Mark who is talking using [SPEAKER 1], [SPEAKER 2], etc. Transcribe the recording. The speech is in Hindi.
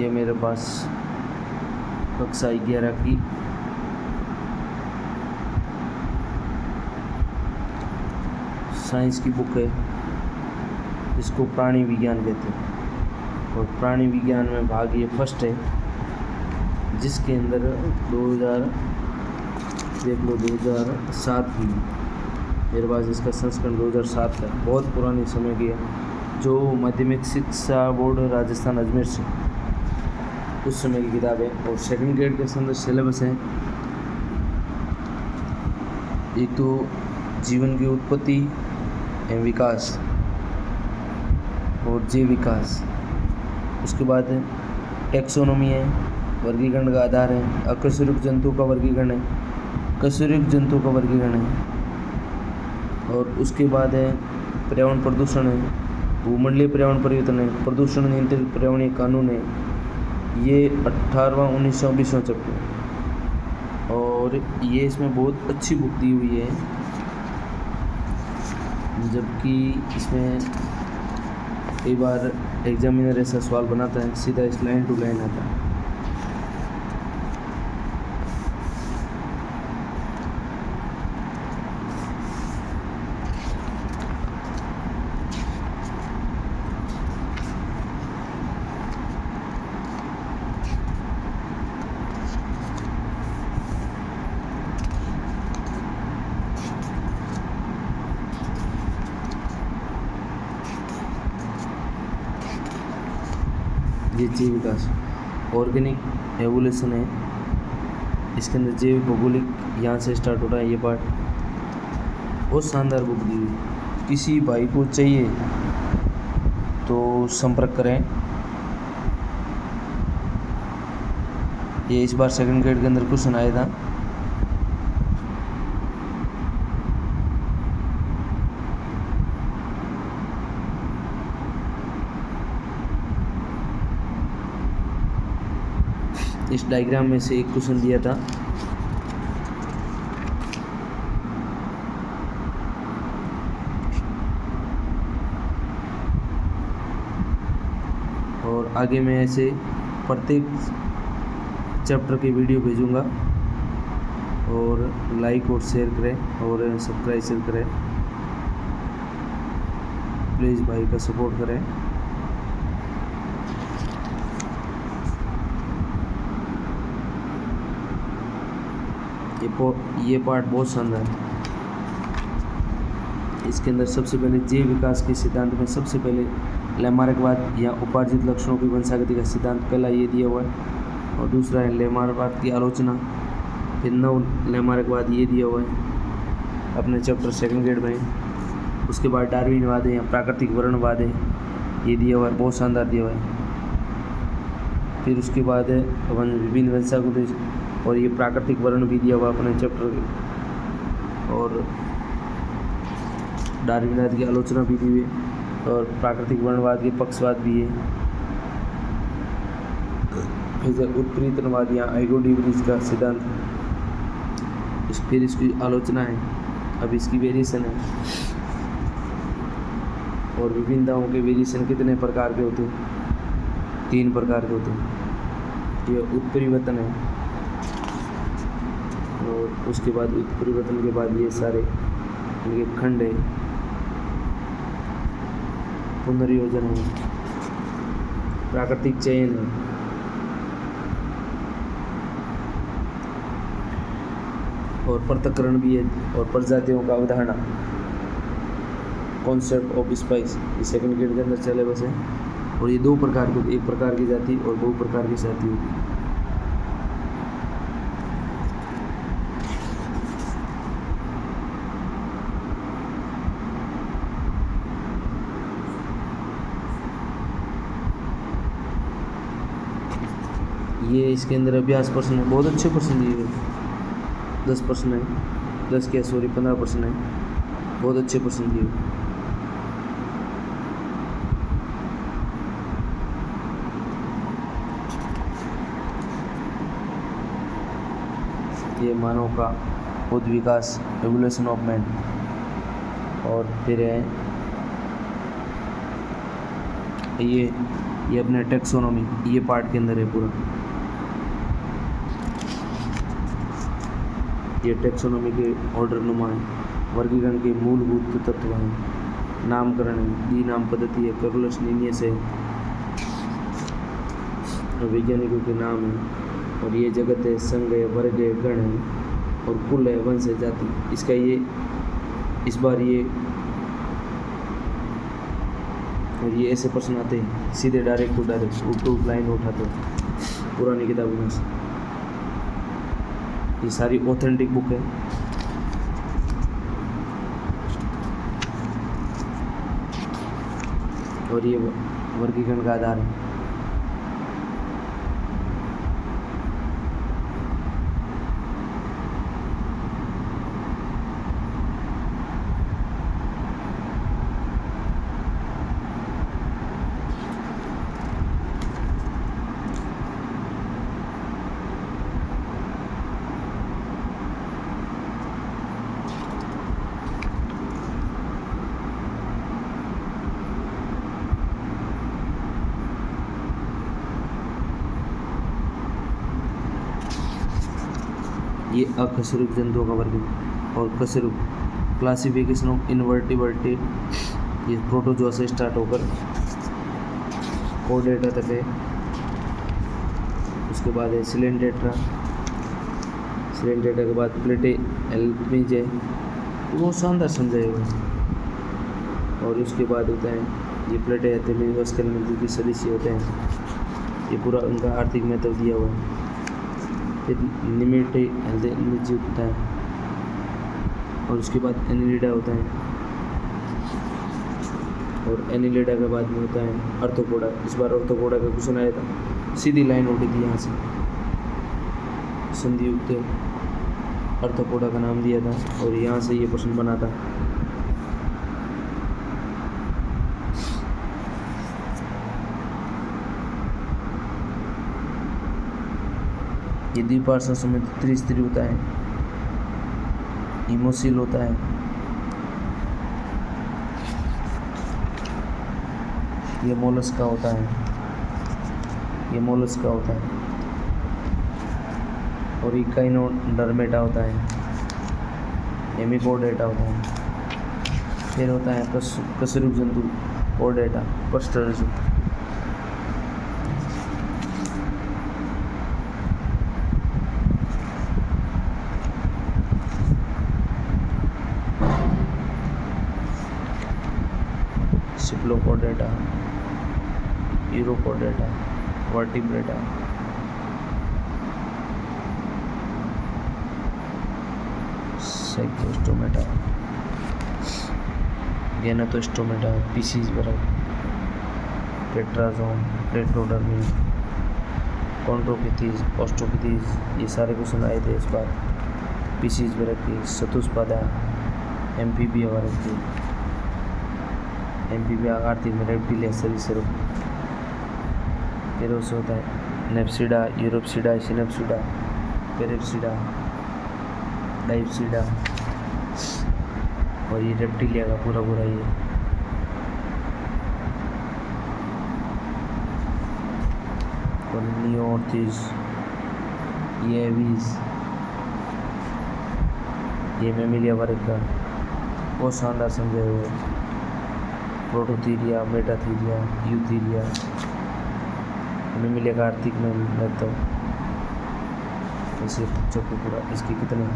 [SPEAKER 1] ये मेरे पास कक्षा 11 की साइंस की बुक है, इसको प्राणी विज्ञान कहते हैं। और प्राणी विज्ञान में भाग ये फर्स्ट है, जिसके अंदर 2007 की मेरे पास इसका संस्करण 2007 का बहुत पुराने समय की है, जो माध्यमिक शिक्षा बोर्ड राजस्थान अजमेर से उस समय की किताब है। और सेकंड ग्रेड के अंदर सिलेबस है, एक तो जीवन की उत्पत्ति एवं विकास और जीव विकास, उसके बाद टेक्सोनोमी है, वर्गीकरण का आधार है, अकशेरुक जंतु का वर्गीकरण है, कशेरुक जंतु का वर्गीकरण है, और उसके बाद है पर्यावरण प्रदूषण है, भूमंडलीय पर्यावरण परिवर्तन है, प्रदूषण नियंत्रित पर्यावरणीय कानून है। ये 18वां 19वां 20वां चैप्टर, और ये इसमें बहुत अच्छी बुक दी हुई है, जबकि इसमें कई बार एग्जामिनर ऐसा सवाल बनाता है, सीधा इस लाइन टू लाइन आता है। ये जीव विकास ऑर्गेनिक एवोल्यूशन है, इसके अंदर जैव भौगोलिक यहाँ से स्टार्ट हो रहा है ये पार्ट। बहुत शानदार बुक दी हुई, किसी भाई को चाहिए तो संपर्क करें। ये इस बार सेकंड ग्रेड के अंदर क्वेश्चन आया था। इस डायग्राम में से एक क्वेश्चन दिया था, और आगे मैं ऐसे प्रत्येक चैप्टर की वीडियो भेजूंगा, और लाइक और शेयर करें और सब्सक्राइब करें, प्लीज़ भाई का सपोर्ट करें। ये पार्ट बहुत शानदार है। इसके अंदर सबसे पहले जैव विकास के सिद्धांत में सबसे पहले लैमार्कवाद या उपार्जित लक्षणों की वंशागति का सिद्धांत पहला ये दिया हुआ है, और दूसरा है लैमार्कवाद की आलोचना, फिर नव लैमार्कवाद ये दिया हुआ है अपने चैप्टर सेकंड ग्रेड में। उसके बाद डार्विनवाद है या प्राकृतिक वर्णवाद है, ये दिया हुआ है, बहुत शानदार दिया हुआ है। फिर उसके बाद है विभिन्न वंशागति, और ये प्राकृतिक वर्ण भी दिया हुआ अपने चैप्टर के, और डार्विनवाद की आलोचना भी दी हुई है, और प्राकृतिक वर्णवाद के पक्षवाद भी है। फिर उत्प्रेरणवाद या आइगोडिवरीज का सिद्धांत, फिर इसकी आलोचना है, अब इसकी वेरिएशन है, और विभिन्नताओं के वेरिएशन कितने प्रकार के होते हैं, 3 प्रकार के होते हैं। ये उत्परिवर्तन है, और उसके बाद उत्परिवर्तन के बाद ये सारे इनके खंड है, पुनर्योजन है, प्राकृतिक चयन है, और पृथक्करण भी है, और प्रजातियों का अवधारणा, कॉन्सेप्ट ऑफ स्पाइस, ये सेकंड ग्रेड के अंदर सिलेबस है। और ये 2 प्रकार के, एक प्रकार की जाति और 2 प्रकार की जाति होगी। ये इसके अंदर अभ्यास प्रश्न है, बहुत अच्छे प्रश्न दिए हुए, 10 प्रश्न है, 15 प्रश्न है, बहुत अच्छे प्रश्न दिए हुए। ये मानव का खुद विकास, एवोल्यूशन ऑफ मैन, और फिर है ये अपने टेक्सोनॉमी ये पार्ट के अंदर है पूरा। ये टेक्सोनॉमी के ऑर्डर नुमा है, वर्गीकरण के मूलभूत तत्व हैं, नामकरण है, द्विनाम पद्धति है, कैकुलस लीनियस है, वैज्ञानिकों के नाम है, और ये जगत है, संघ है, वर्ग है, गण है, और कुल है, वंश है, जाति। इसका ये इस बार ये और ये ऐसे प्रश्न आते हैं सीधे direct to direct to line उठाते हैं पुरानी किताबों में से। ये सारी ऑथेंटिक बुक है। और ये वर्गीकरण का आधार है। ये अकशेरुक जंतुओं का वर्गीकरण और कशेरुक क्लासिफिकेशन ऑफ इनवर्टिब्रेटेड, ये प्रोटोजोआ से स्टार्ट होकर कोडेटा तक है। उसके बाद है सिलेंडेट्रा, सिलेंडेट्रा के बाद प्लेटेल्मीज है, बहुत शानदार समझाए हुए। और उसके बाद होता है ये प्लेटेल्मीज वस्कल के सदस्य होते हैं। ये पूरा उनका आर्थिक महत्व दिया हुआ है। फिर निमेटेल्मीज होता है, और उसके बाद एनिलिडा होता है, और एनिलिडा के बाद में होता है अर्थोपोडा। इस बार अर्थोपोडा का क्वेश्चन आया था, सीधी लाइन उठी थी यहाँ से, संधि युक्त अर्थोपोडा का नाम दिया था, और यहाँ से ये प्रश्न बना था। ये द्विपार्श्व समेत त्रिस्तरीय होता है, इमोसिल होता है, ये मोलस्का होता है, ये मोलस्का होता है, और ये काइनोडर्मेटा होता है, हेमिकोडेटा होता है। फिर होता है कशेरुक जंतु कोडेटा पस्टरजु। सिप्लोकोडेटा, यूरोकोडेटा, वर्टिब्रेटा, साइक्लोस्टोमेटा, गेनाटोस्टोमेटा, पीसीज वर्ग, टेट्राजोन, टेट्रोडर्मी, कॉन्ट्रोपिथीज, ऑस्ट्रोपिथीज, ये सारे क्वेश्चन आए थे इस बार। पीसीज वर्ग की, चतुष्पादा, एम्फीबिया वर्ग की, एम्फीबिया आर्थिक में रेप्टिलिया सरीसृप। फिर उससे होता है नेप्सिडा, यूरोप्सिडा, सिनेप्सिडा, पेरिप्सिडा, डाइप्सिडा, और ये रेप्टिलिया का पूरा ये। और नियोर्थिस, ये एवीज, ये मेमिलिया वर्ग का बहुत शानदार समझे हुए। प्रोटोथीरिया, मेटाथीरिया, यूथीरिया, मेमिलिया का आर्थिक में लगता है। ऐसे पूरा इसके कितने